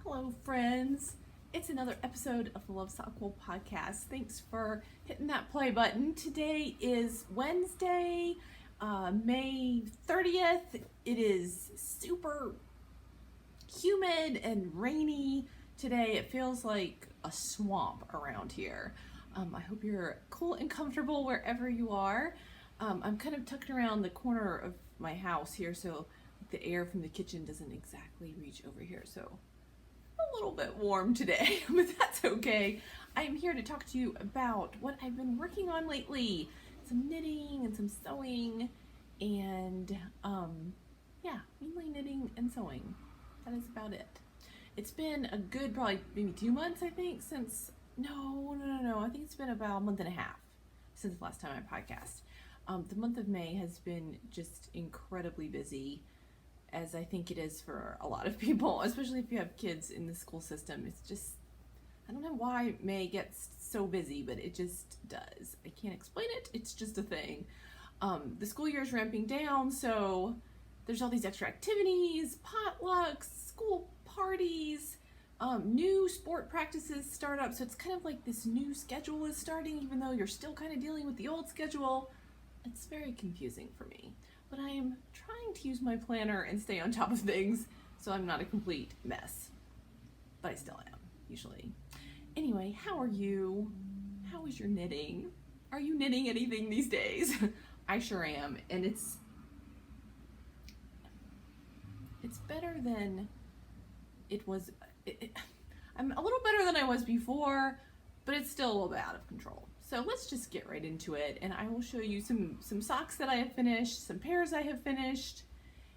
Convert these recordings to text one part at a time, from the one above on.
Hello, friends. It's another episode of the Love Sockwool podcast. Thanks for hitting that play button. Today is Wednesday, May 30th. It is super humid and rainy today. It feels like a swamp around here. I hope you're cool and comfortable wherever you are. I'm kind of tucked around the corner of my house here, so the air from the kitchen doesn't exactly reach over here, so a little bit warm today, but that's okay. I'm here to talk to you about what I've been working on lately. Some knitting and some sewing, and yeah, mainly knitting and sewing. That is about it. It's been a good, probably maybe 2 months, I think, since, no, I think it's been about a month and a half since the last time I podcast. The month of May has been just incredibly busy, as I think it is for a lot of people, especially if you have kids in the school system. It's just, I don't know why May gets so busy, but it just does. I can't explain it. It's just a thing. The school year is ramping down, so there's all these extra activities, potlucks, school parties, new sport practices start up. So it's kind of like this new schedule is starting, even though you're still kind of dealing with the old schedule. It's very confusing for me, but I am trying to use my planner and stay on top of things so I'm not a complete mess. But I still am, usually. Anyway, how are you? How is your knitting? Are you knitting anything these days? I sure am, and it's better than it was. I'm a little better than I was before, but it's still a little bit out of control. So let's just get right into it, and I will show you some socks that I have finished, some pairs I have finished,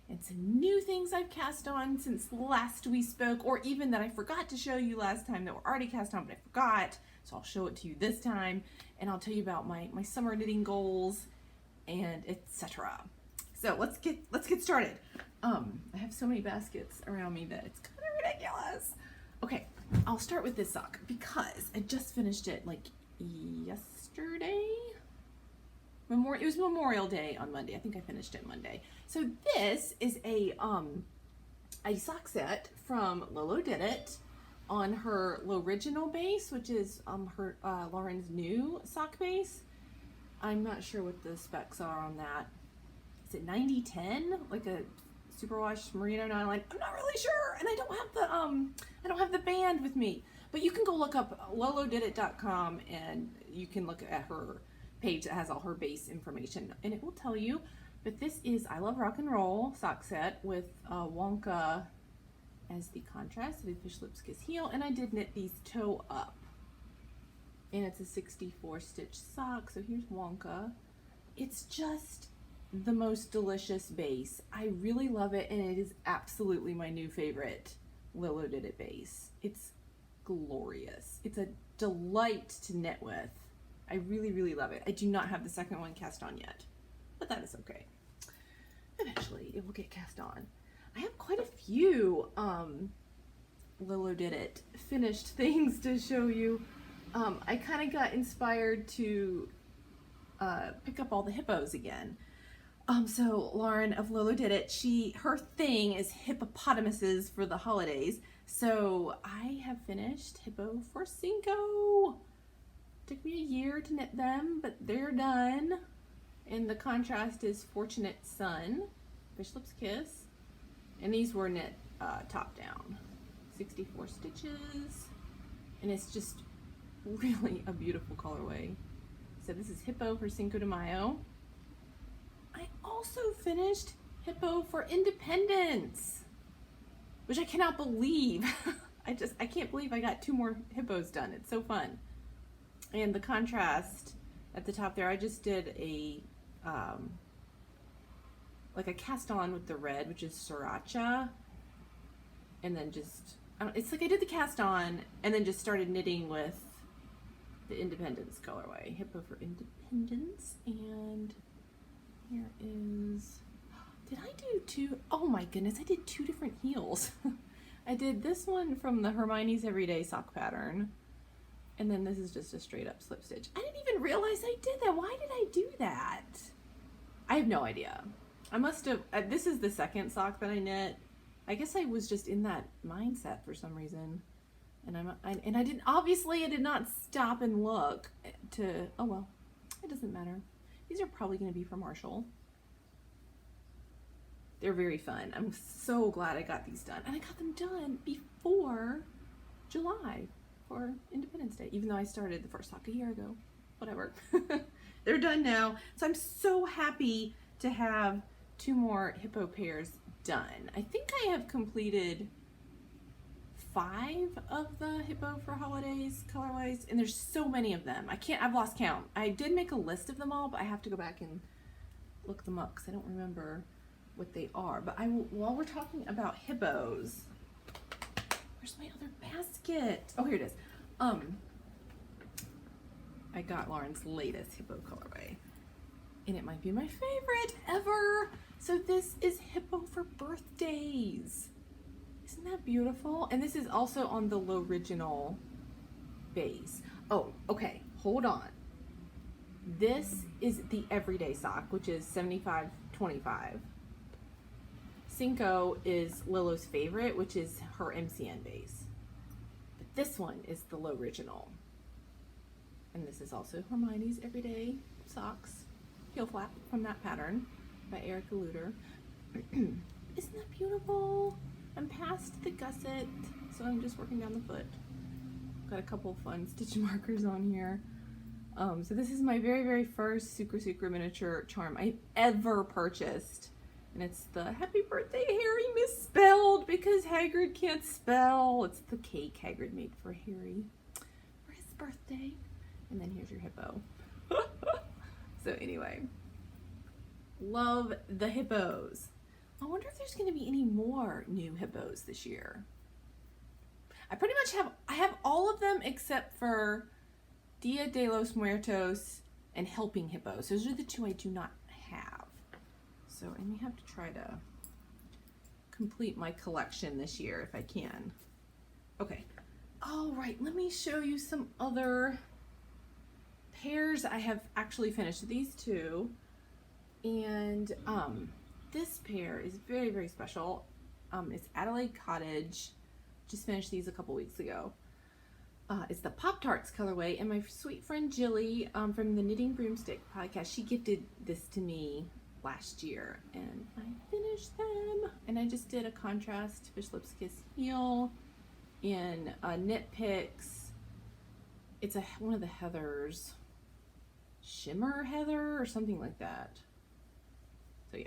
and some new things I've cast on since last we spoke, or even that I forgot to show you last time that were already cast on, but I forgot. So I'll show it to you this time, and I'll tell you about my summer knitting goals, and etc. So let's get started. I have so many baskets around me that it's kind of ridiculous. Okay, I'll start with this sock because I just finished it like yesterday. It was Memorial Day on Monday. I think I finished it Monday. So this is a sock set from Lolo Did It on her L'Original base, which is her Lauren's new sock base. I'm not sure what the specs are on that. Is it 90-10, like a superwash merino nylon? I'm not really sure, and I don't have the band with me. But you can go look up lolodidit.com, and you can look at her page that has all her base information, and it will tell you. But this is I Love Rock and Roll sock set with Wonka as the contrast. I did Fish Lips Kiss Heel, and I did knit these toe up. And it's a 64 stitch sock, so here's Wonka. It's just the most delicious base. I really love it, and it is absolutely my new favorite Lolo Did It base. It's glorious. It's a delight to knit with. I really, really love it. I do not have the second one cast on yet, but that is okay. Eventually it will get cast on. I have quite a few Lolo Did It finished things to show you. I kind of got inspired to pick up all the hippos again. So Lauren of Lolo Did It, her thing is hippopotamuses for the holidays. So I have finished Hippo for Cinco. Took me a year to knit them, but they're done. And the contrast is Fortunate Son, Fish Lips Kiss. And these were knit top down. 64 stitches. And it's just really a beautiful colorway. So this is Hippo for Cinco de Mayo. I also finished Hippo for Independence, which I cannot believe. I can't believe I got 2 more hippos done. It's so fun. And the contrast at the top there, I just did a like a cast on with the red, which is Sriracha, and then it's like I did the cast on and then just started knitting with the Independence colorway. Hippo for Independence. And here is, did I do 2? Oh my goodness, I did 2 different heels. I did this one from the Hermione's Everyday sock pattern, and then this is just a straight up slip stitch. I didn't even realize I did that. Why did I do that? I have no idea. I must have, this is the second sock that I knit. I guess I was just in that mindset for some reason. And I didn't, obviously I did not stop and look to, oh well, it doesn't matter. These are probably going to be for Marshall. They're very fun. I'm so glad I got these done. And I got them done before July for Independence Day, even though I started the first sock a year ago. Whatever. They're done now. So I'm so happy to have 2 more hippo pairs done. I think I have completed 5 of the hippo for holidays colorways, and there's so many of them. I've lost count. I did make a list of them all, but I have to go back and look them up because I don't remember what they are. But while we're talking about hippos, where's my other basket? Oh, here it is. I got Lauren's latest hippo colorway, and it might be my favorite ever. So this is hippo for birthdays. Isn't that beautiful? And this is also on the L'Original base. Oh, okay, hold on. This is the everyday sock, which is 75/25. Cinco is Lolo's favorite, which is her MCN base. But this one is the L'Original. And this is also Hermione's everyday socks, heel flap from that pattern by Erica Luder. Isn't that beautiful? I'm past the gusset, so I'm just working down the foot. Got a couple fun stitch markers on here. So this is my very, very first Sucre miniature charm I ever purchased. And it's the Happy Birthday Harry misspelled because Hagrid can't spell. It's the cake Hagrid made for Harry for his birthday. And then here's your hippo. So anyway, love the hippos. I wonder if there's going to be any more new hippos this year. I pretty much have all of them except for Dia de los Muertos and Helping Hippos. Those are the 2 I do not have. So I may have to try to complete my collection this year if I can. Okay. All right, let me show you some other pairs I have actually finished. These 2. And this pair is very, very special. It's Adelaide Cottage. Just finished these a couple weeks ago. It's the Pop-Tarts colorway, and my sweet friend Jilly from the Knitting Broomstick podcast, she gifted this to me last year, and I finished them. And I just did a contrast Fish Lips Kiss heel in Knit Picks. It's one of the Heathers, Shimmer Heather or something like that. So yeah,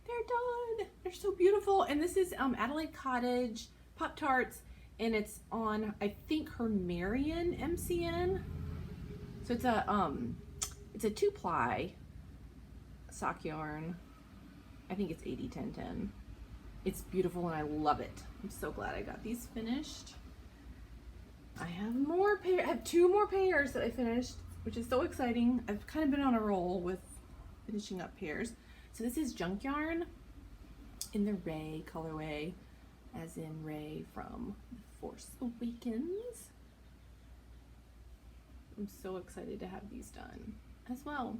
they're done. They're so beautiful. And this is Adelaide Cottage Pop-Tarts, and it's on, I think, her Marion MCN. So it's a 2-ply sock yarn. I think it's 80/10/10. It's beautiful and I love it. I'm so glad I got these finished. I have I have 2 more pairs that I finished, which is so exciting. I've kind of been on a roll with finishing up pairs. So this is Junk Yarn in the Rey colorway, as in Rey from The Force Awakens. I'm so excited to have these done as well.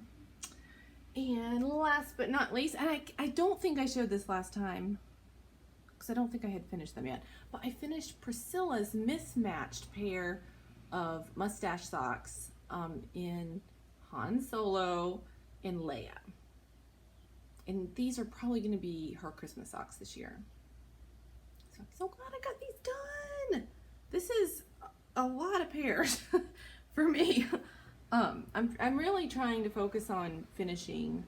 And last but not least, and I don't think I showed this last time because I don't think I had finished them yet, but I finished Priscilla's mismatched pair of mustache socks in Han Solo and Leia. And these are probably going to be her Christmas socks this year. So I'm so glad I got these done. This is a lot of pairs for me. I'm really trying to focus on finishing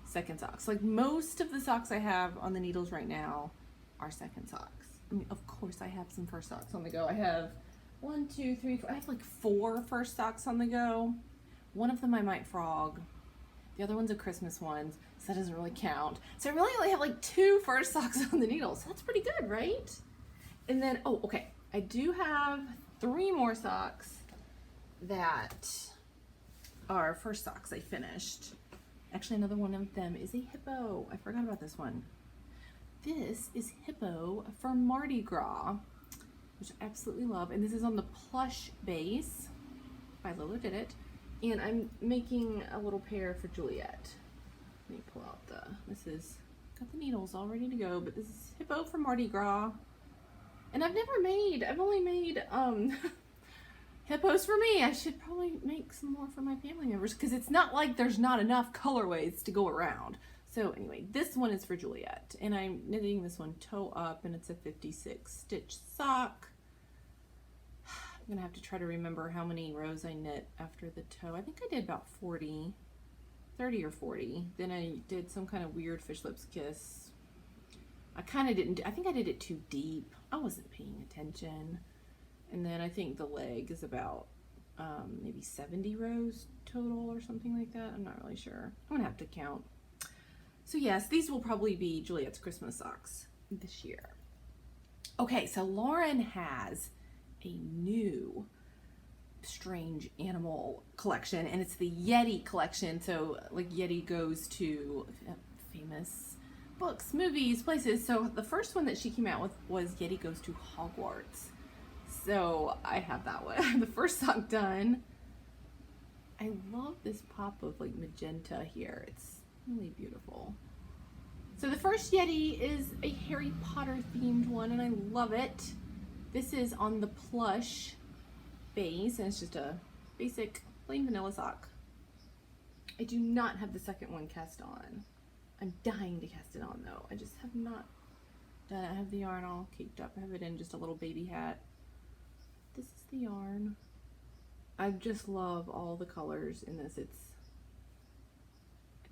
second socks. Like most of the socks I have on the needles right now are second socks. I mean, of course I have some first socks on the go. I have 1, 2, 3, 4. I have like 4 first socks on the go. One of them I might frog. The other one's a Christmas one, so that doesn't really count. So I really only have like 2 first socks on the needle, so that's pretty good, right? And then, oh, okay. I do have 3 more socks that are first socks I finished. Actually, another one of them is a hippo. I forgot about this one. This is Hippo for Mardi Gras, which I absolutely love. And this is on the plush base by Lolo Did It. And I'm making a little pair for Juliet. Let me pull out this is Got the needles all ready to go, but this is Hippo for Mardi Gras. And I've only made hippos for me. I should probably make some more for my family members because it's not like there's not enough colorways to go around. So anyway, this one is for Juliet, and I'm knitting this one toe up, and it's a 56 stitch sock. I'm gonna have to try to remember how many rows I knit after the toe. I think I did about 30 or 40. Then I did some kind of weird fish lips kiss. I think I did it too deep. I wasn't paying attention. And then I think the leg is about maybe 70 rows total or something like that. I'm not really sure. I'm gonna have to count. So yes, these will probably be Juliet's Christmas socks this year. Okay, so Lauren has a new strange animal collection, and it's the Yeti collection. So like Yeti goes to famous books, movies, places. So the first one that she came out with was Yeti Goes to Hogwarts. So I have that one. The first sock done. I love this pop of like magenta here. It's really beautiful. So the first Yeti is a Harry Potter themed one, and I love it. This is on the plush base, and it's just a basic plain vanilla sock. I do not have the second one cast on. I'm dying to cast it on though. I just have not done it. I have the yarn all caked up. I have it in just a little baby hat. This is the yarn. I just love all the colors in this. It's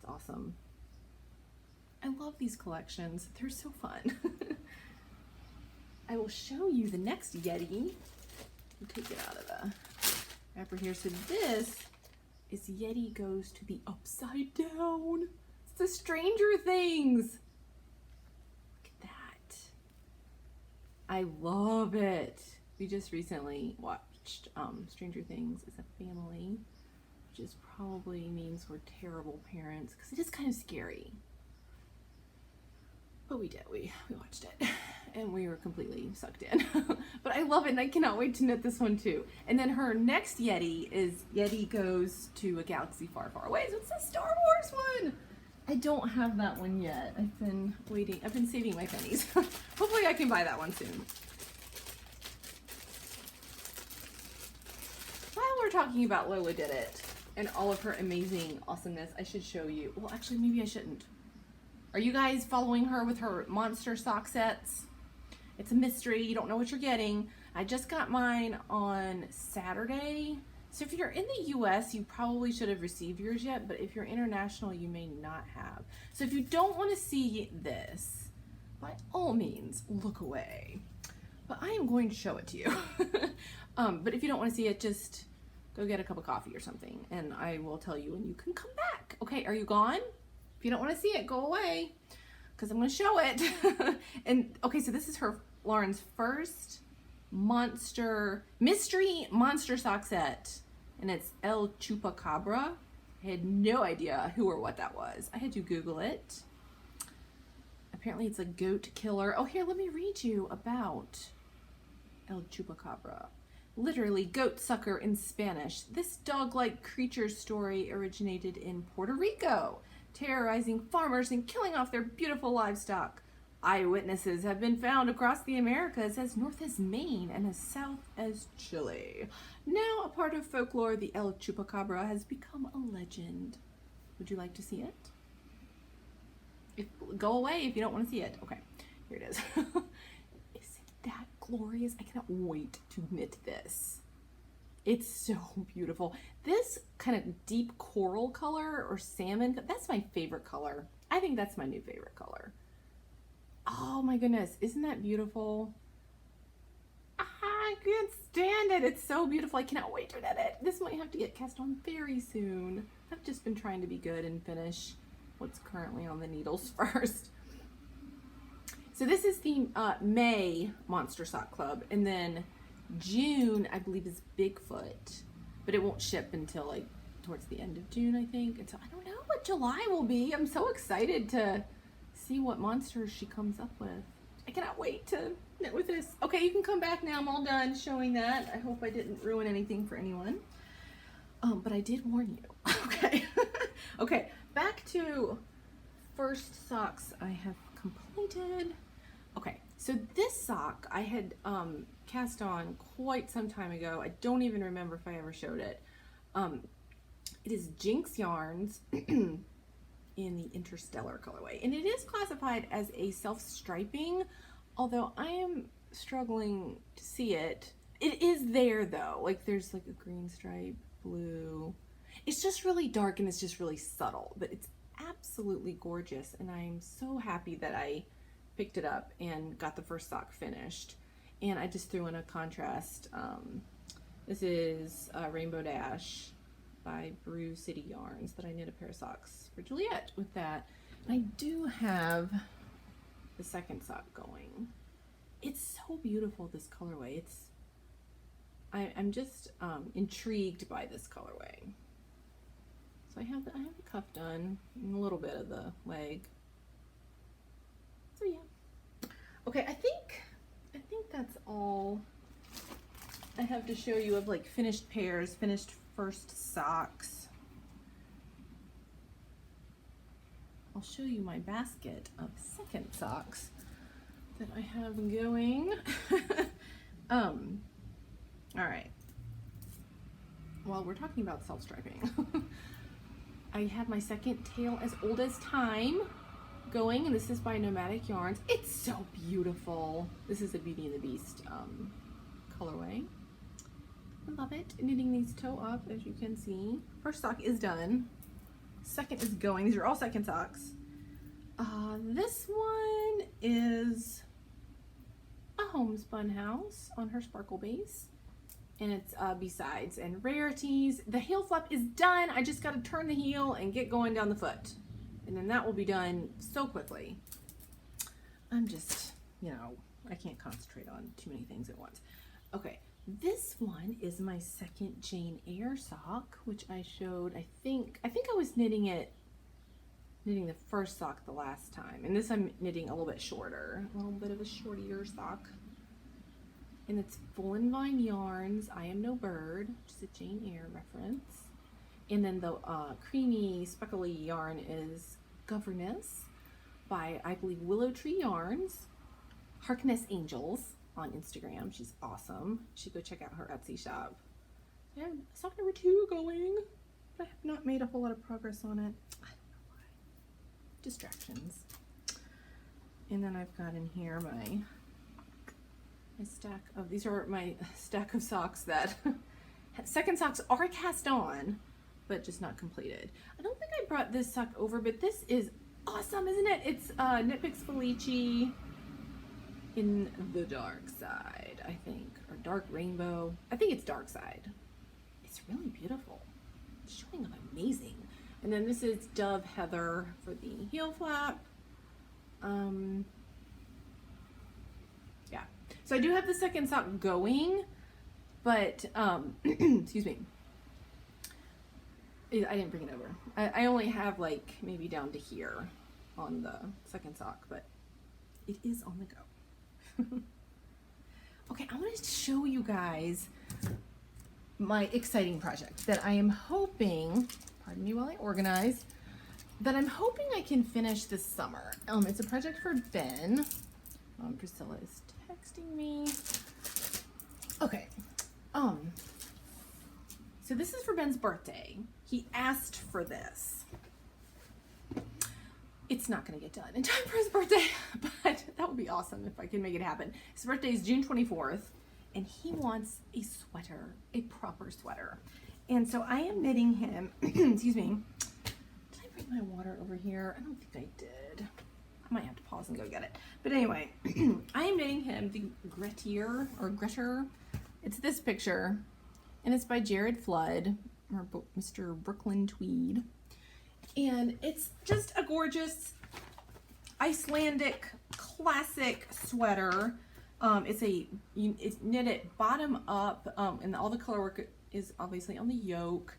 awesome. I love these collections. They're so fun. I will show you the next Yeti. I'll take it out of the wrapper here. So this is Yeti Goes to the Upside Down. It's the Stranger Things. Look at that. I love it. We just recently watched Stranger Things as a family, which is probably means we're terrible parents because it is kind of scary. But we did, we watched it and we were completely sucked in. But I love it and I cannot wait to knit this one too. And then her next Yeti is Yeti Goes to a Galaxy Far, Far Away. So it's a Star Wars one. I don't have that one yet. I've been waiting, I've been saving my pennies. Hopefully I can buy that one soon. While we're talking about Lola Did It and all of her amazing awesomeness, I should show you, well actually maybe I shouldn't. Are you guys following her with her monster sock sets? It's a mystery, you don't know what you're getting. I just got mine on Saturday. So if you're in the US, you probably should have received yours yet, but if you're international, you may not have. So if you don't want to see this, by all means, look away. But I am going to show it to you. But if you don't want to see it, just go get a cup of coffee or something, and I will tell you when you can come back. Okay, are you gone? If you don't want to see it, go away, because I'm going to show it. And okay, so this is Lauren's first mystery monster sock set, and it's El Chupacabra. I had no idea who or what that was. I had to Google it. Apparently it's a goat killer. Oh, here, let me read you about El Chupacabra. Literally goat sucker in Spanish. This dog-like creature story originated in Puerto Rico, terrorizing farmers and killing off their beautiful livestock. Eyewitnesses have been found across the Americas as north as Maine and as south as Chile. Now a part of folklore, the El Chupacabra has become a legend. Would you like to see it? Go away if you don't want to see it. Okay, here it is. Isn't that glorious? I cannot wait to knit this. It's so beautiful. This kind of deep coral color or salmon, that's my favorite color. I think that's my new favorite color. Oh my goodness, isn't that beautiful? I can't stand it. It's so beautiful. I cannot wait to knit it. This might have to get cast on very soon. I've just been trying to be good and finish what's currently on the needles first. So this is the May Monster Sock Club, and then June, I believe, is Bigfoot, but it won't ship until like towards the end of June, I think. And so I don't know what July will be. I'm so excited to see what monsters she comes up with. I cannot wait to knit with this. Okay, you can come back now. I'm all done showing that. I hope I didn't ruin anything for anyone. But I did warn you. Okay. Okay, back to first socks I have completed. Okay, so this sock I had cast on quite some time ago. I don't even remember if I ever showed it. It is Jinx Yarns in the Interstellar colorway, and it is classified as a self-striping, although I am struggling to see it. It is there though, like there's like a green stripe, blue. It's just really dark and it's just really subtle, but it's absolutely gorgeous, and I'm so happy that I picked it up and got the first sock finished. And I just threw in a contrast. This is Rainbow Dash by Brew City Yarns that I knit a pair of socks for Juliet with that. And I do have the second sock going. It's so beautiful, this colorway. I'm just intrigued by this colorway. So I have the cuff done and a little bit of the leg. So yeah. Okay, I think that's all I have to show you of like finished pairs, finished first socks. I'll show you my basket of second socks that I have going. All right. While we're talking about self-striping, I have my second Tale as Old as Time going, and this is by Nomadic Yarns. It's so beautiful. This is a Beauty and the Beast colorway. I love it. Knitting these toe up, as you can see. First sock is done. Second is going. These are all second socks. This one is a homespun house on her sparkle base, and it's besides and rarities. The heel flap is done. I just got to turn the heel and get going down the foot, and then that will be done so quickly. I'm just, you know, I can't concentrate on too many things at once. Okay, this one is my second Jane Eyre sock, which I showed. I think I was knitting the first sock the last time, and this I'm knitting a little bit shorter, a little bit of a shortier sock. And it's Full and Vine Yarns, I Am No Bird, which is a Jane Eyre reference. And then the creamy, speckly yarn is Governess by, I believe, Willow Tree Yarns. Harkness Angels on Instagram. She's awesome. You should go check out her Etsy shop. I have sock number 2 going, but I have not made a whole lot of progress on it. I don't know why. Distractions. And then I've got in here my stack of, these are my stack of socks that second socks are cast on, but just not completed. I don't think I brought this sock over, but this is awesome, isn't it? It's Knit Picks Felici in the dark side, I think, or dark rainbow. I think it's dark side. It's really beautiful. It's showing up amazing. And then this is Dove Heather for the heel flap. Yeah. So I do have the second sock going, but excuse me. I didn't bring it over. I only have like maybe down to here on the second sock, but it is on the go. Okay, I want to show you guys my exciting project that I am hoping, pardon me while I organize, that I'm hoping I can finish this summer. It's a project for Ben. Priscilla is texting me. Okay. So this is for Ben's birthday. He asked for this. It's not going to get done in time for his birthday, but that would be awesome if I can make it happen. His birthday is June 24th, and he wants a sweater, a proper sweater. And so I am knitting him, excuse me, did I bring my water over here? I don't think I did. I might have to pause and go get it. But anyway, I am knitting him the Gretier, or Gretter. It's this picture, and it's by Jared Flood, or Mr. Brooklyn Tweed. And it's just a gorgeous Icelandic classic sweater. It's knitted bottom up, and all the color work is obviously on the yoke.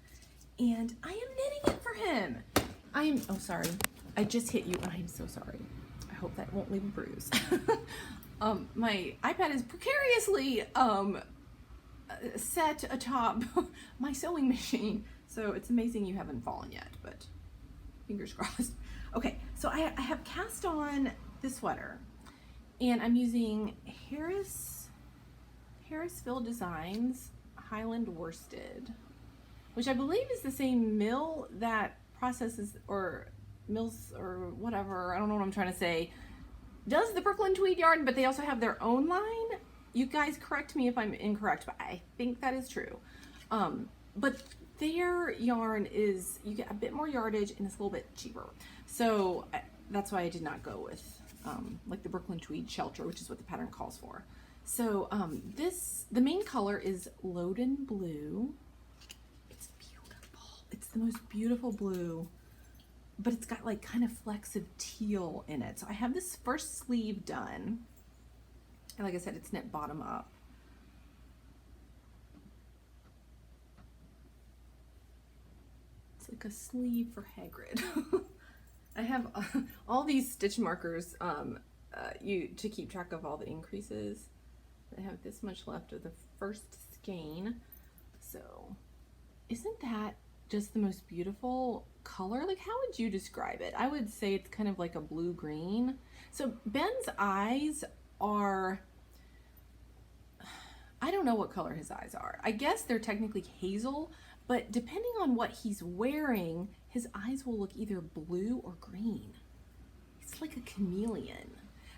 And I am knitting it for him. Oh sorry, I just hit you, and I am so sorry. I hope that won't leave a bruise. My iPad is precariously set atop my sewing machine, so it's amazing you haven't fallen yet, but fingers crossed. Okay, so I have cast on this sweater, and I'm using Harrisville Designs Highland Worsted, which I believe is the same mill that processes or mills or whatever, I don't know what I'm trying to say, does the Brooklyn tweed yarn, but they also have their own line. You guys correct me if I'm incorrect, but I think that is true. But their yarn is, you get a bit more yardage and it's a little bit cheaper. So that's why I did not go with like the Brooklyn tweed shelter, which is what the pattern calls for. So the main color is Loden Blue. It's beautiful. It's the most beautiful blue, but it's got like kind of flecks of teal in it. So I have this first sleeve done. And like I said, it's knit bottom up. It's like a sleeve for Hagrid. I have all these stitch markers to keep track of all the increases. I have this much left of the first skein. So isn't that just the most beautiful color? Like, how would you describe it? I would say it's kind of like a blue-green. So Ben's eyes are, I don't know what color his eyes are. I guess they're technically hazel, but depending on what he's wearing, his eyes will look either blue or green. It's like a chameleon.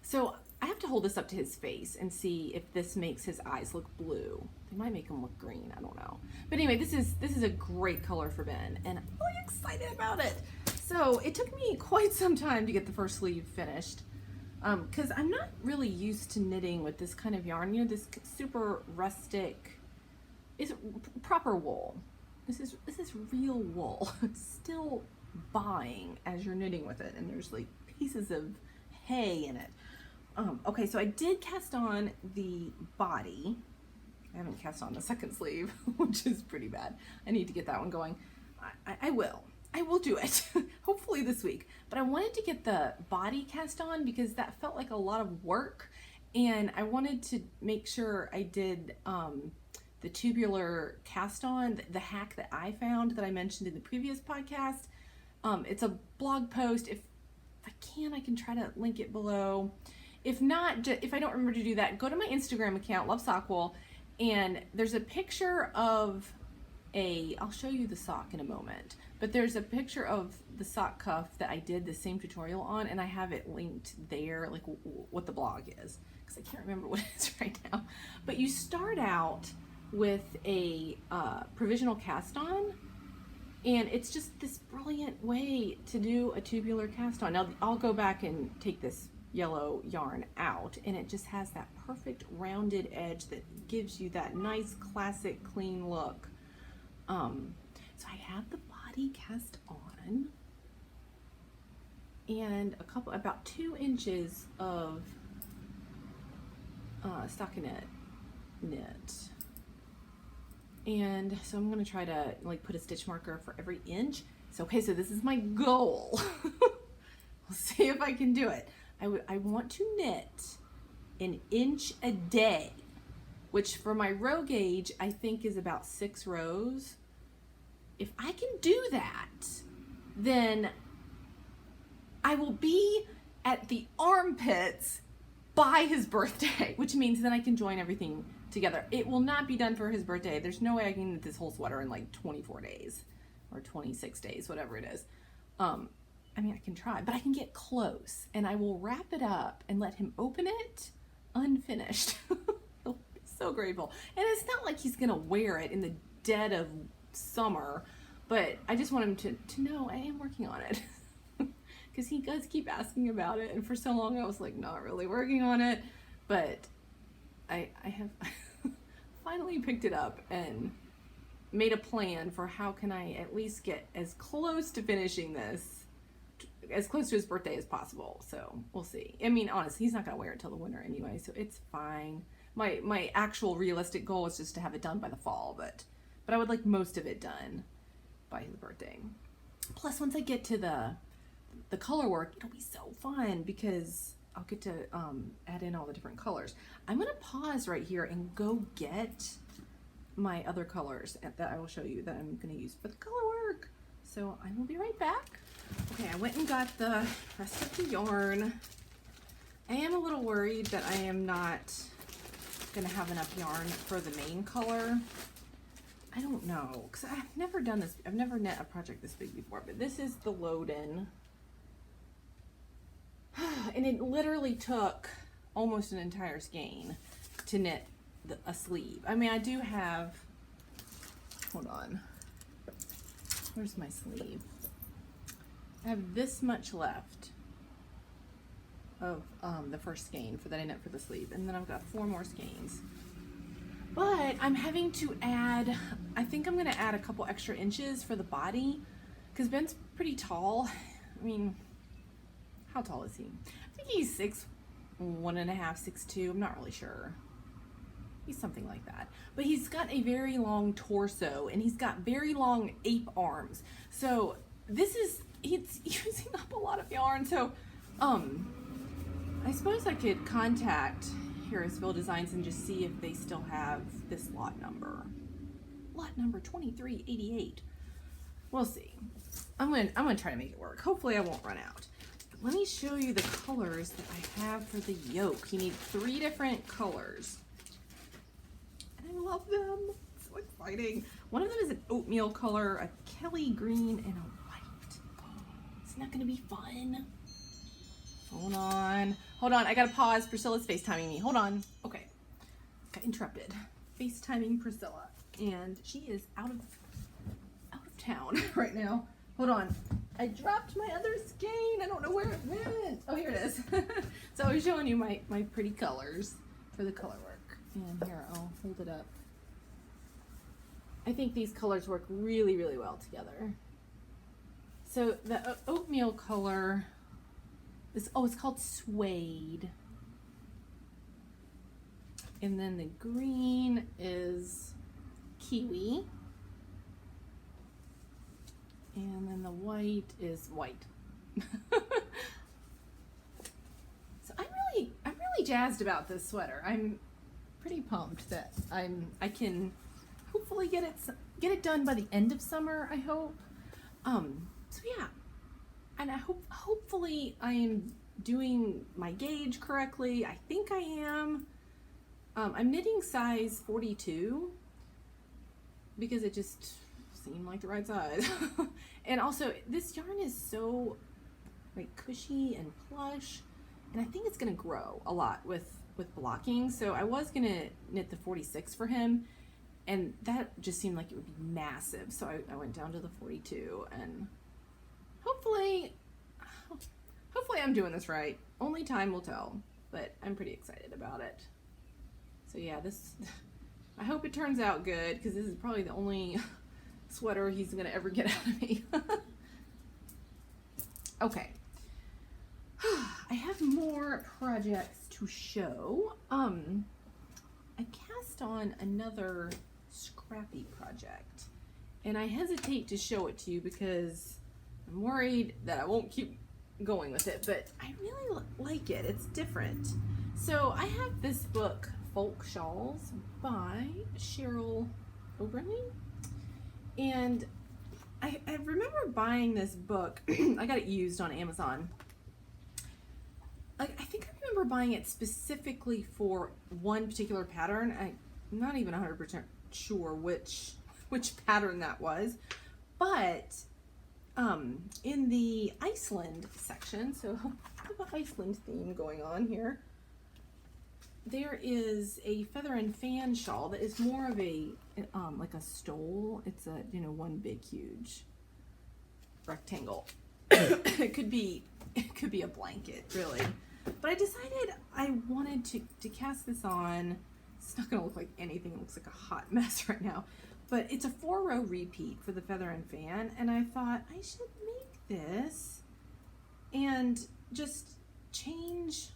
So I have to hold this up to his face and see if this makes his eyes look blue. They might make them look green, I don't know. But anyway, this is a great color for Ben, and I'm really excited about it. So it took me quite some time to get the first sleeve finished, because I'm not really used to knitting with this kind of yarn. You know, this super rustic, is proper wool. This is real wool. It's still buying as you're knitting with it, and there's like pieces of hay in it. Okay, so I did cast on the body. I haven't cast on the second sleeve, which is pretty bad. I need to get that one going. I will do it, hopefully this week. But I wanted to get the body cast on because that felt like a lot of work, and I wanted to make sure I did the tubular cast on, the hack that I found that I mentioned in the previous podcast. It's a blog post. If I can try to link it below. If not, if I don't remember to do that, go to my Instagram account, Love Sockwool, and there's a picture of I'll show you the sock in a moment, but there's a picture of the sock cuff that I did the same tutorial on, and I have it linked there, like what the blog is, because I can't remember what it is right now. But you start out with a provisional cast on, and it's just this brilliant way to do a tubular cast on. Now I'll go back and take this yellow yarn out, and it just has that perfect rounded edge that gives you that nice classic clean look. So I have the body cast on, and about 2 inches of stockinette knit. And so I'm going to try to like put a stitch marker for every inch. So okay, so this is my goal. We'll see if I can do it. I want to knit an inch a day, which for my row gauge I think is about 6 rows. If I can do that, then I will be at the armpits by his birthday, which means then I can join everything together. It will not be done for his birthday. There's no way I can knit this whole sweater in like 24 days or 26 days, whatever it is. I mean, I can try, but I can get close, and I will wrap it up and let him open it unfinished. He'll be so grateful. And it's not like he's gonna wear it in the dead of summer, but I just want him to know I am working on it. Because he does keep asking about it, and for so long I was like not really working on it, but I have finally picked it up and made a plan for how can I at least get as close to finishing this, as close to his birthday as possible. So we'll see. I mean, honestly, he's not gonna wear it till the winter anyway, so it's fine. My actual realistic goal is just to have it done by the fall, but I would like most of it done by his birthday. Plus, once I get to the color work, it'll be so fun because I'll get to add in all the different colors. I'm gonna pause right here and go get my other colors that I will show you that I'm gonna use for the color work. So I will be right back. Okay, I went and got the rest of the yarn. I am a little worried that I am not gonna have enough yarn for the main color. I don't know, because I've never done this. I've never knit a project this big before, but this is the load-in. And it literally took almost an entire skein to knit a sleeve. I mean, I do have, hold on, where's my sleeve? I have this much left of the first skein for that I knit for the sleeve, and then I've got 4 more skeins. But I'm having to add, I think I'm gonna add a couple extra inches for the body, because Ben's pretty tall. I mean, how tall is he? I think he's 6'1.5", 6'2", I'm not really sure. He's something like that. But he's got a very long torso, and he's got very long ape arms. So this is, he's using up a lot of yarn. So I suppose I could contact Harrisville Designs and just see if they still have this lot number. Lot number 2388. We'll see. I'm gonna try to make it work. Hopefully I won't run out. But let me show you the colors that I have for the yoke. You need 3 different colors. And I love them. It's so exciting. One of them is an oatmeal color, a Kelly green, and a white. Isn't that gonna be fun? Hold on. Hold on, I gotta pause. Priscilla's FaceTiming me. Hold on. Okay. Got interrupted. FaceTiming Priscilla. And she is out of town right now. Hold on. I dropped my other skein. I don't know where it went. Oh, here it is. So I was showing you my pretty colors for the color work. And here, I'll hold it up. I think these colors work really, really well together. So the oatmeal color, it's called suede. And then the green is kiwi. And then the white is white. So I'm really jazzed about this sweater. I'm pretty pumped that I can hopefully get it done by the end of summer, I hope. So yeah. And hopefully I am doing my gauge correctly. I think I am. I'm knitting size 42 because it just seemed like the right size. And also this yarn is so like cushy and plush, and I think it's gonna grow a lot with blocking. So I was gonna knit the 46 for him, and that just seemed like it would be massive. So I went down to the 42, and hopefully I'm doing this right. Only time will tell, but I'm pretty excited about it. So yeah, I hope it turns out good, because this is probably the only sweater he's gonna ever get out of me. Okay. I have more projects to show. I cast on another scrappy project, and I hesitate to show it to you because I'm worried that I won't keep going with it, but I really like it. It's different. So I have this book, Fan Shawls by Cheryl Oberly, and I remember buying this book. I got it used on Amazon. I think I remember buying it specifically for one particular pattern. I'm not even 100% sure which pattern that was, but in the Iceland section, so I have an Iceland theme going on here. There is a feather and fan shawl that is more of a like a stole. It's a one big huge rectangle. it could be a blanket, really. But I decided I wanted to cast this on. It's not gonna look like anything. It looks like a hot mess right now. But it's a 4-row repeat for the feather and fan, and I thought I should make this and just change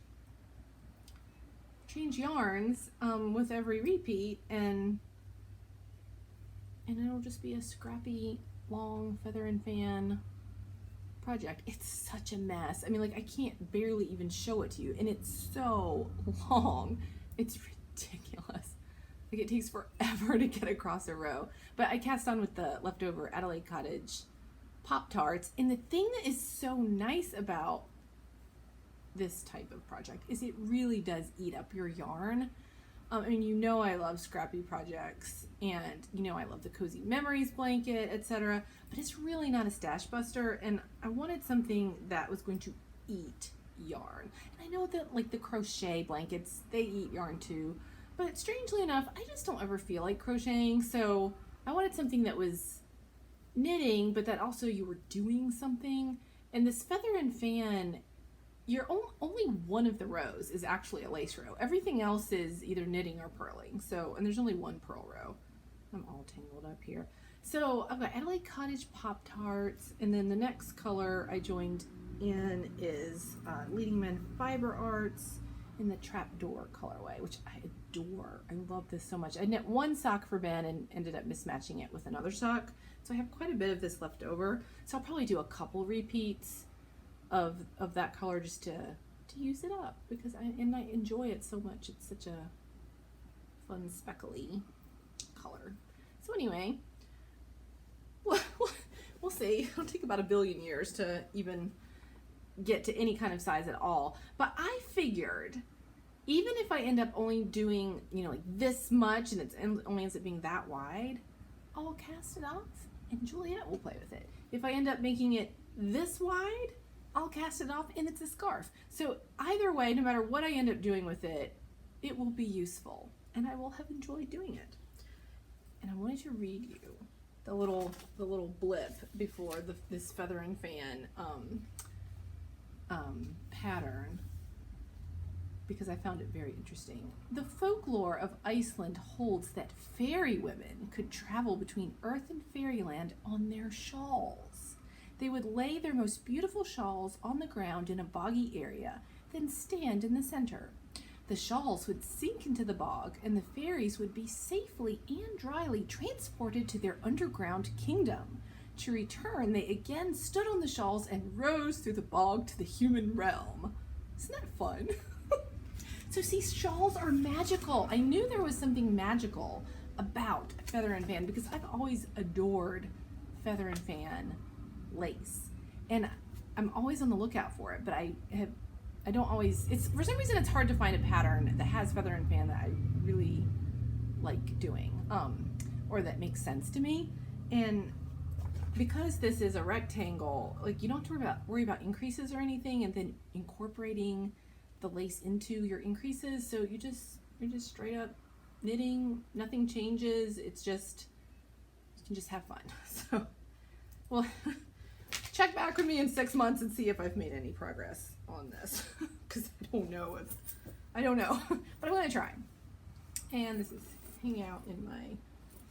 yarns with every repeat, and it'll just be a scrappy long feather and fan project. It's such a mess. I mean, like, I can't barely even show it to you, and it's so long. It's ridiculous. Like, it takes forever to get across a row. But I cast on with the leftover Adelaide Cottage Pop-Tarts. And the thing that is so nice about this type of project is it really does eat up your yarn. I mean, you know I love scrappy projects, and you know I love the Cozy Memories blanket, etc. But it's really not a stash buster, and I wanted something that was going to eat yarn. And I know that like the crochet blankets, they eat yarn too, but strangely enough, I just don't ever feel like crocheting, so I wanted something that was knitting, but that also you were doing something. And this Feather and Fan, only one of the rows is actually a lace row. Everything else is either knitting or purling. So, and there's only one purl row. I'm all tangled up here. So I've got Adelaide Cottage Pop-Tarts, and then the next color I joined in is Leading Men Fiber Arts in the Trapdoor colorway, which I adore. I love this so much. I knit one sock for Ben and ended up mismatching it with another sock. So I have quite a bit of this left over. So I'll probably do a couple repeats of that color just to use it up, because I enjoy it so much. It's such a fun speckly color. So anyway, we'll see. It'll take about 1 billion years to even get to any kind of size at all. But I figured even if I end up only doing, you know, like this much and it only ends up being that wide, I'll cast it off and Juliet will play with it. If I end up making it this wide, I'll cast it off and it's a scarf. So either way, no matter what I end up doing with it, it will be useful and I will have enjoyed doing it. And I wanted to read you the little blip before this Feather and Fan pattern, because I found it very interesting. The folklore of Iceland holds that fairy women could travel between Earth and Fairyland on their shawls. They would lay their most beautiful shawls on the ground in a boggy area, then stand in the center. The shawls would sink into the bog, and the fairies would be safely and dryly transported to their underground kingdom. To return, they again stood on the shawls and rose through the bog to the human realm. Isn't that fun? So see, shawls are magical. I knew there was something magical about Feather and Fan because I've always adored Feather and Fan lace, and I'm always on the lookout for it, but I don't always, for some reason it's hard to find a pattern that has Feather and Fan that I really like doing, or that makes sense to me. And because this is a rectangle, like you don't have to worry about increases or anything, and then incorporating the lace into your increases. So you're just straight up knitting, nothing changes. It's just, you can just have fun. So, well, check back with me in 6 months and see if I've made any progress on this, because I don't know, but I'm gonna try. And this is hanging out in my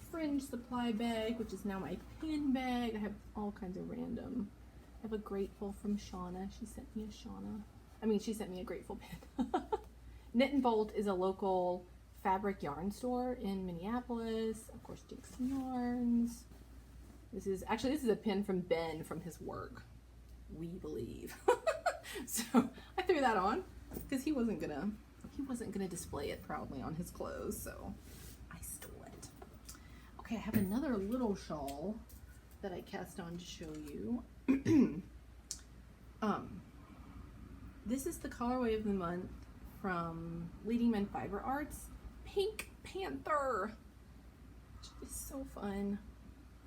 fringe supply bag, which is now my pin bag. I have all kinds of random. I have a grateful from Shauna. She sent me a grateful pin. Knit and Bolt is a local fabric yarn store in Minneapolis. Of course, Dixon Yarns. This is a pin from Ben from his work, we believe. So I threw that on because he wasn't gonna display it proudly on his clothes, so I stole it. Okay, I have another little shawl that I cast on to show you. This is the colorway of the month from Leading Men Fiber Arts, Pink Panther, which is so fun.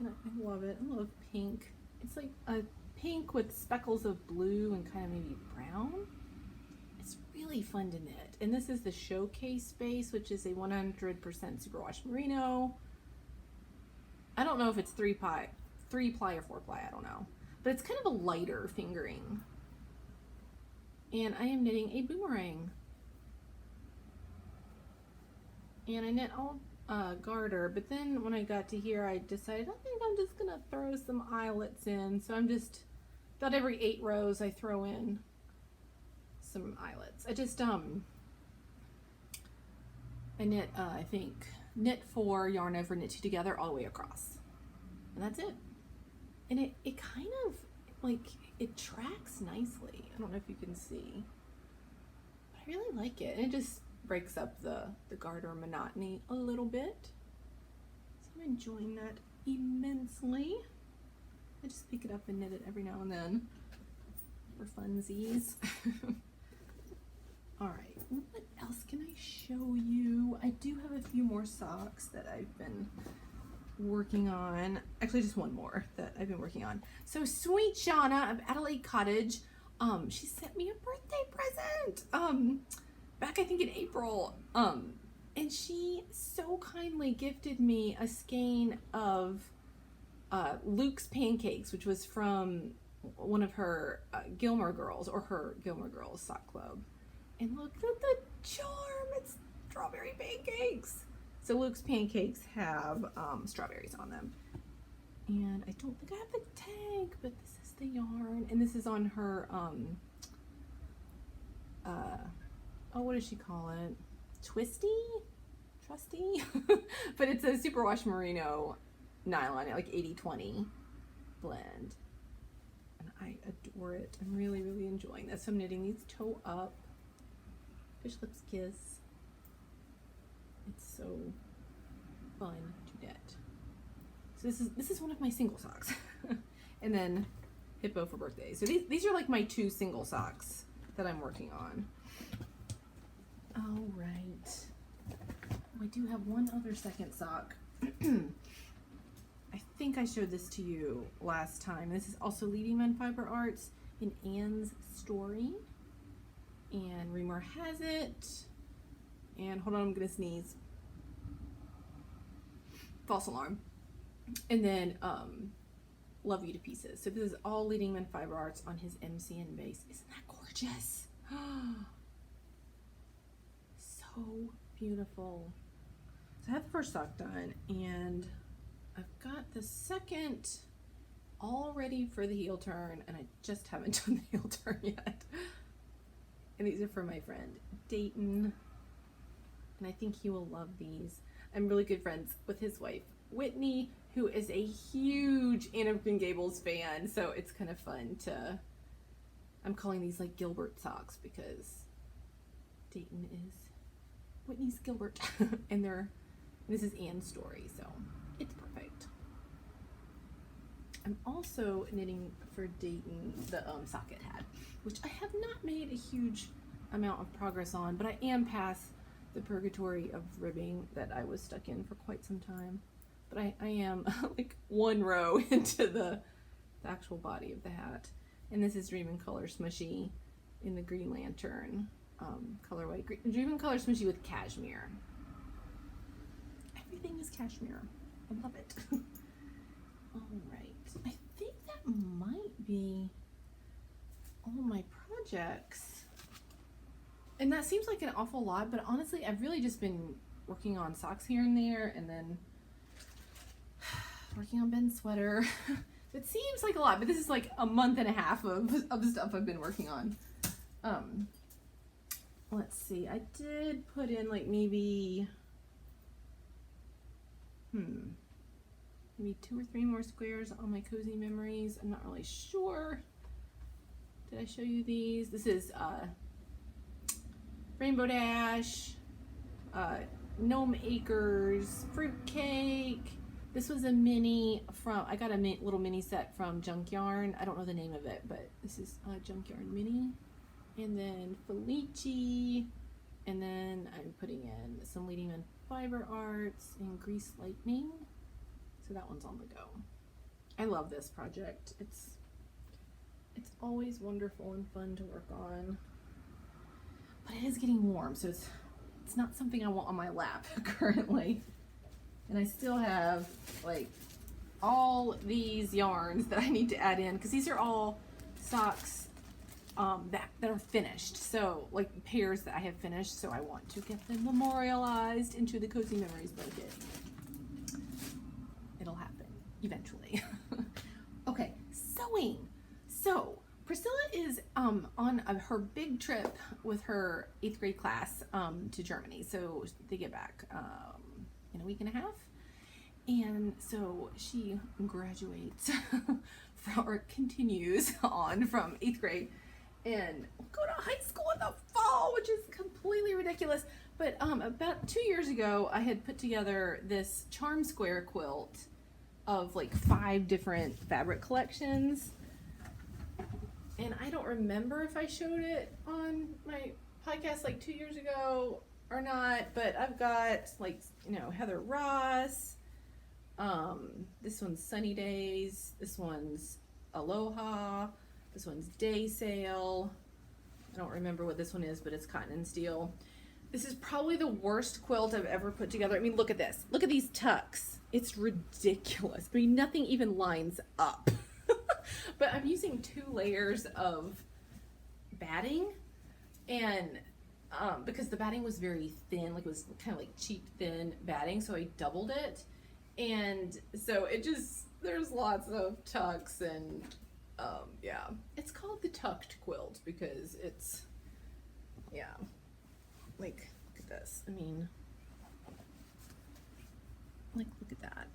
And I love it. I love pink. It's like a pink with speckles of blue and kind of maybe brown. It's really fun to knit. And this is the Showcase base, which is a 100% superwash merino. I don't know if it's 3-ply or 4-ply, I don't know. But it's kind of a lighter fingering. And I am knitting a boomerang. And I knit all garter, but then when I got to here, I decided I think I'm just gonna throw some eyelets in. So I'm just, about every 8 rows I throw in some eyelets. I just I knit I think knit 4, yarn over, knit 2 together all the way across, and that's it. And it kind of like, it tracks nicely. I don't know if you can see, but I really like it, and it just breaks up the garter monotony a little bit. So I'm enjoying that immensely. I just pick it up and knit it every now and then for funsies. All right, what else can I show you? I do have a few more socks that I've been working on. Actually, just one more that I've been working on. So Sweet Shauna of Adelaide Cottage, she sent me a birthday present back I think in April, and she so kindly gifted me a skein of Luke's pancakes, which was from one of her Gilmore Girls, or her Gilmore Girls sock club. And look at the charm, it's strawberry pancakes. So Luke's pancakes have strawberries on them. And I don't think I have the tag, but this is the yarn. And this is on her, oh, what does she call it? Trusty? But it's a superwash merino nylon, like 80-20 blend. And I adore it. I'm really, really enjoying this. So I'm knitting these toe up. Fish lips kiss. It's so fun to knit. So this is one of my single socks. And then Hippo for birthday. So these are like my 2 single socks that I'm working on. All right. I do have one other second sock. I think I showed this to you last time. This is also Leading Men Fiber Arts in Anne's Story. And Reamer has it. And hold on, I'm gonna sneeze. False alarm. And then Love You to Pieces. So this is all Leading Men Fiber Arts on his MCN base. Isn't that gorgeous? So beautiful. So I have the first sock done, and I've got the second all ready for the heel turn, and I just haven't done the heel turn yet. And these are for my friend Dayton, and I think he will love these. I'm really good friends with his wife Whitney, who is a huge Anne of Green Gables fan, so it's kind of fun to, I'm calling these like Gilbert socks because Dayton is Whitney's Gilbert. And this is Anne's Story, so it's perfect. I'm also knitting for Dayton the socket hat, which I have not made a huge amount of progress on, but I am past the purgatory of ribbing that I was stuck in for quite some time. But I am like 1 row into the actual body of the hat. And this is Dream in Color Smushy in the Green Lantern colorway. Dream in Color Smushy with cashmere. Everything is cashmere. I love it. All right. I think that might be all my projects. And that seems like an awful lot, but honestly, I've really just been working on socks here and there, and then working on Ben's sweater. It seems like a lot, but this is like a month and a half of stuff I've been working on. Let's see, I did put in like maybe 2 or 3 more squares on my Cozy Memories. I'm not really sure. Did I show you these? This is Rainbow Dash, Gnome Acres, Fruitcake. This was a mini from, I got a little mini set from Junk Yarn. I don't know the name of it, but this is Junk Yarn Mini. And then Felici. And then I'm putting in some Leading Men Fiber Arts and Grease Lightning. So that one's on the go. I love this project. It's always wonderful and fun to work on. But it is getting warm, so it's not something I want on my lap currently. And I still have like all these yarns that I need to add in, because these are all socks that are finished. So like pairs that I have finished, so I want to get them memorialized into the Cozy Memories blanket. It'll happen eventually. Okay, sewing. So Priscilla is on her big trip with her 8th grade class to Germany. So they get back in a week and a half. And so she graduates or continues on from 8th grade and go to high school in the fall, which is completely ridiculous. But about 2 years ago, I had put together this charm square quilt of like 5 different fabric collections. And I don't remember if I showed it on my podcast like 2 years ago or not, but I've got like, you know, Heather Ross. This one's Sunny Days. This one's Aloha. This one's Day Sale. I don't remember what this one is, but it's cotton and steel. This is probably the worst quilt I've ever put together. I mean, look at this. Look at these tucks. It's ridiculous. I mean, nothing even lines up. But I'm using 2 layers of batting, and because the batting was very thin, like it was kind of like cheap thin batting, so I doubled it. And so it just, there's lots of tucks, and yeah, it's called the tucked quilt because it's, yeah, like, look at this. I mean, like, look at that.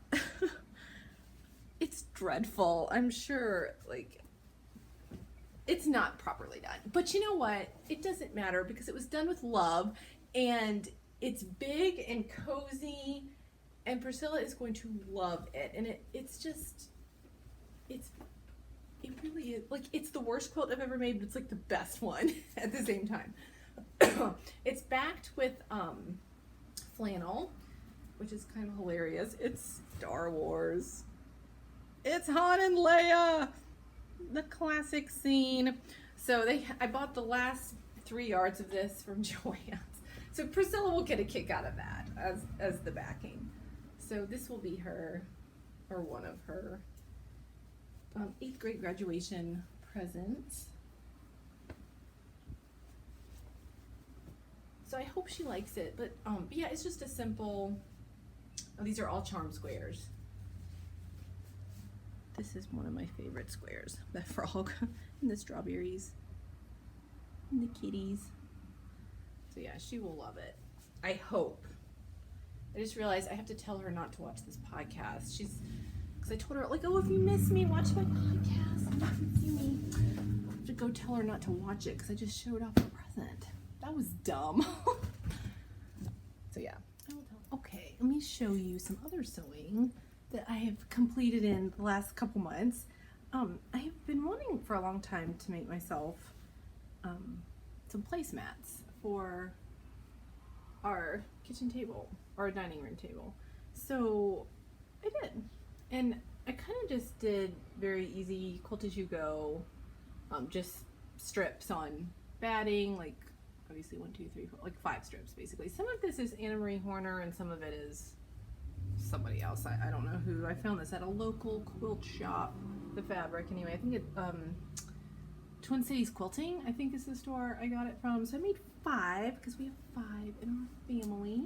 It's dreadful. I'm sure, like, it's not properly done. But you know what? It doesn't matter because it was done with love, and it's big and cozy, and Priscilla is going to love it. And it's just, it really is, like, it's the worst quilt I've ever made, but it's like the best one at the same time. It's backed with flannel, which is kind of hilarious. It's Star Wars. It's Han and Leia, the classic scene. So I bought the last 3 yards of this from Joann's. So Priscilla will get a kick out of that as the backing. So this will be her, or one of her 8th grade graduation presents. So I hope she likes it. But yeah, it's just a simple. Oh, these are all charm squares. This is one of my favorite squares. The frog and the strawberries and the kitties. So yeah, she will love it. I hope. I just realized I have to tell her not to watch this podcast. Because I told her, like, oh, if you miss me, watch my podcast. And if you see me, I have to go tell her not to watch it because I just showed off a present. That was dumb. So yeah, I will tell. Okay, let me show you some other sewing that I have completed in the last couple months. I have been wanting for a long time to make myself some placemats for our kitchen table, or dining room table. So I did, and I kind of just did very easy quilt as you go, just strips on batting, like obviously 1, 2, 3, 4, like 5 strips basically. Some of this is Anna Marie Horner and some of it is somebody else. I don't know who. I found this at a local quilt shop, the fabric anyway. I think it Twin Cities Quilting, I think, is the store I got it from. So I made 5 because we have 5 in our family,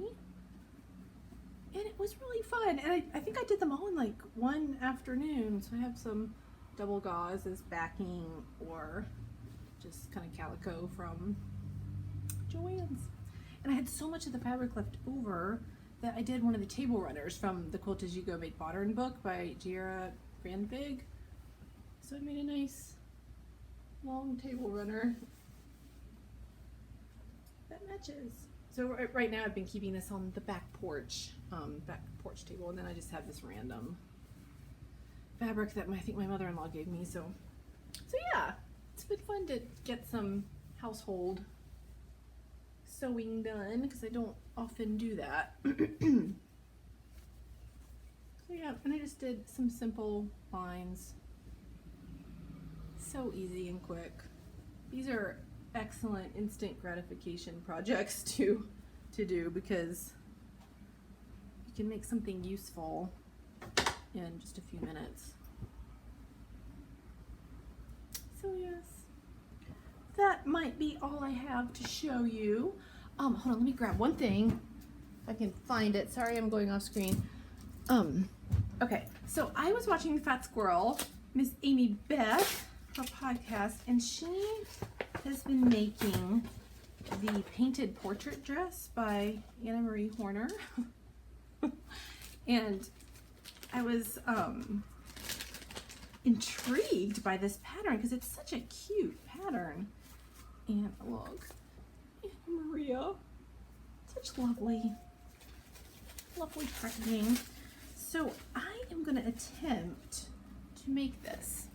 and it was really fun. And I think I did them all in like one afternoon. So I have some double gauze as backing, or just kind of calico from Joann's. And I had so much of the fabric left over that I did one of the table runners from the Quilt As You Go Made Modern book by Giera Grandvig. So I made a nice long table runner that matches. So right now I've been keeping this on the back porch table, and then I just have this random fabric that I think my mother-in-law gave me. So yeah, it's been fun to get some household sewing done because I don't often do that. So yeah, and I just did some simple lines. So easy and quick. These are excellent instant gratification projects to do because you can make something useful in just a few minutes. So yes, that might be all I have to show you. Hold on, let me grab one thing if I can find it. Sorry, I'm going off screen. Okay, so I was watching Fat Squirrel, Miss Amy Beth, her podcast, and she has been making the painted portrait dress by Anna Marie Horner. And I was intrigued by this pattern because it's such a cute pattern. And look, Anna Maria, such lovely printing. So I am going to attempt to make this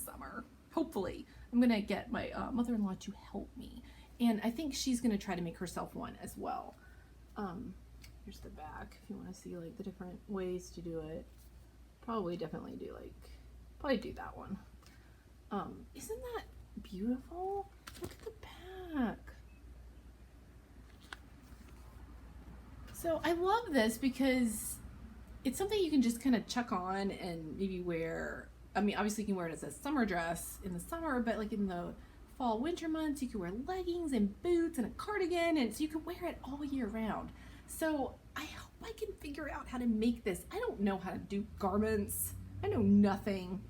summer. Hopefully. I'm going to get my mother-in-law to help me. And I think she's going to try to make herself one as well. Here's the back if you want to see like the different ways to do it. Probably definitely do that one. Isn't that beautiful? Look at the back. So I love this because it's something you can just kind of chuck on and maybe wear. I mean, obviously you can wear it as a summer dress in the summer, but like in the fall, winter months, you can wear leggings and boots and a cardigan, and so you can wear it all year round. So I hope I can figure out how to make this. I don't know how to do garments. I know nothing.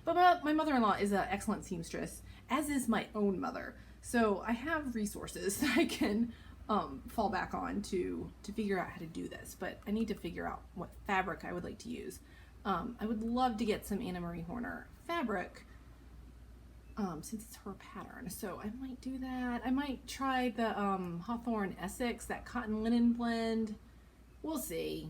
But my mother-in-law is an excellent seamstress, as is my own mother. So I have resources that I can fall back on to figure out how to do this. But I need to figure out what fabric I would like to use. I would love to get some Anna Marie Horner fabric since it's her pattern. So I might do that. I might try the Hawthorne Essex, that cotton linen blend. We'll see.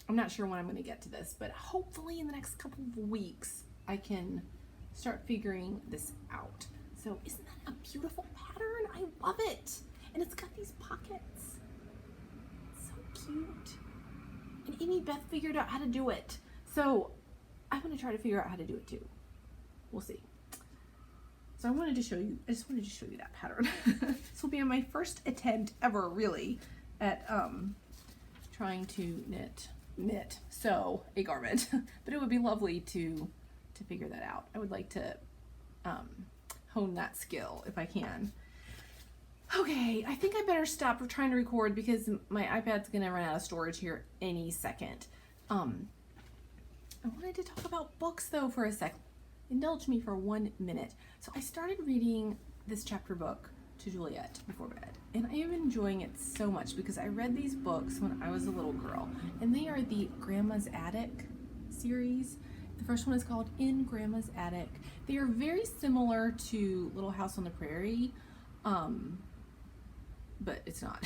I'm not sure when I'm going to get to this, but hopefully in the next couple of weeks I can start figuring this out. So isn't that a beautiful pattern? I love it. And it's got these pockets. So cute. And Amy Beth figured out how to do it. So I'm going to try to figure out how to do it too. We'll see. So I just wanted to show you that pattern. This will be my first attempt ever really at trying to sew a garment. But it would be lovely to figure that out. I would like to hone that skill if I can. Okay, I think I better stop trying to record because my iPad's gonna run out of storage here any second. I wanted to talk about books though for a sec. Indulge me for 1 minute. So I started reading this chapter book to Juliet before bed, and I am enjoying it so much because I read these books when I was a little girl, and they are the Grandma's Attic series. The first one is called In Grandma's Attic. They are very similar to Little House on the Prairie, but it's not,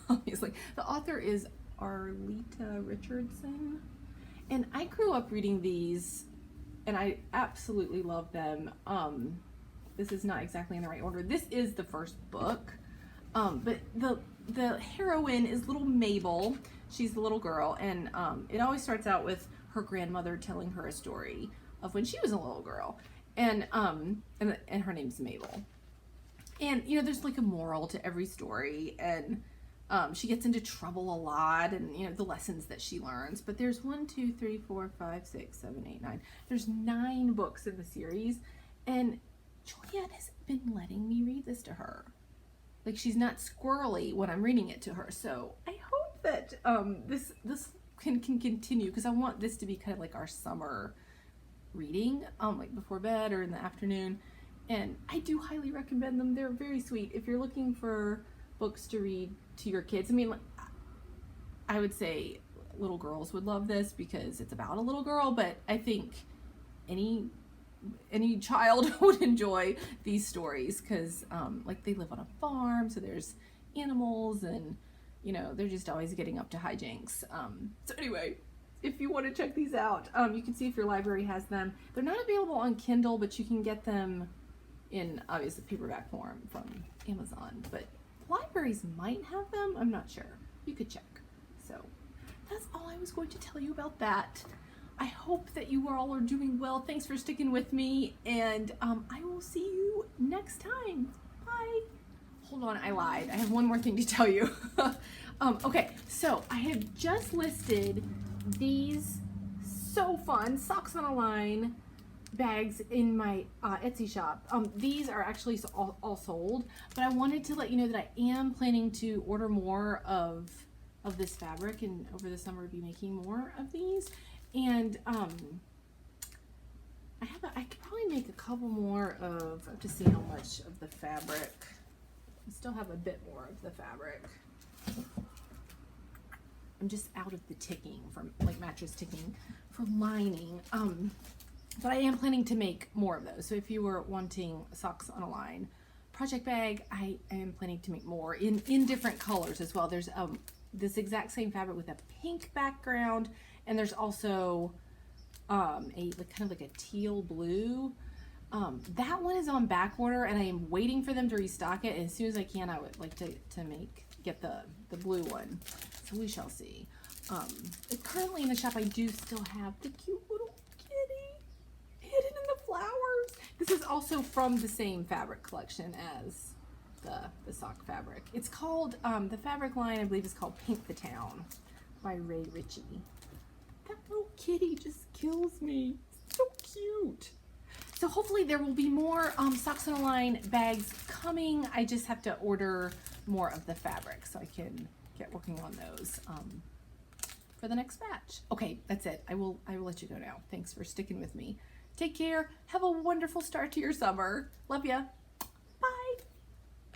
obviously. The author is Arleta Richardson, and I grew up reading these, and I absolutely love them. This is not exactly in the right order. This is the first book, but the heroine is little Mabel. She's the little girl, and it always starts out with her grandmother telling her a story of when she was a little girl, and her name's Mabel. And you know, there's like a moral to every story, and she gets into trouble a lot, and you know the lessons that she learns. But there's 1, 2, 3, 4, 5, 6, 7, 8, 9. There's 9 books in the series, and Juliet has been letting me read this to her. Like, she's not squirrely when I'm reading it to her. So I hope that this can continue, because I want this to be kind of like our summer reading, like before bed or in the afternoon. And I do highly recommend them. They're very sweet. If you're looking for books to read to your kids, I mean, I would say little girls would love this because it's about a little girl, but I think any child would enjoy these stories because like they live on a farm, so there's animals, and you know they're just always getting up to hijinks. So anyway, if you want to check these out, you can see if your library has them. They're not available on Kindle, but you can get them in obviously paperback form from Amazon, but libraries might have them. I'm not sure. You could check. So that's all I was going to tell you about that. I hope that you all are doing well. Thanks for sticking with me, and I will see you next time. Bye. Hold on, I lied. I have one more thing to tell you. Okay, so I have just listed these so fun Socks on a Line bags in my Etsy shop. These are actually all sold, but I wanted to let you know that I am planning to order more of this fabric, and over the summer be making more of these. And I could probably make a couple more of, I have to see how much of the fabric. I still have a bit more of the fabric. I'm just out of the ticking, from like mattress ticking for lining. But I am planning to make more of those. So if you were wanting Socks on a Line project bag, I am planning to make more in different colors as well. There's this exact same fabric with a pink background, and there's also kind of like a teal blue. That one is on back order, and I am waiting for them to restock it. And as soon as I can, I would like to get the blue one. So we shall see. Currently in the shop, I do still have the cute little kitty hidden in the flowers. This is also from the same fabric collection as the sock fabric. It's called, the fabric line I believe is called Paint the Town by Ray Ritchie. That little kitty just kills me. It's so cute. So hopefully there will be more Socks on a Line bags coming. I just have to order more of the fabric so I can get working on those for the next batch. Okay, that's it. I will let you go now. Thanks for sticking with me. Take care. Have a wonderful start to your summer. Love ya.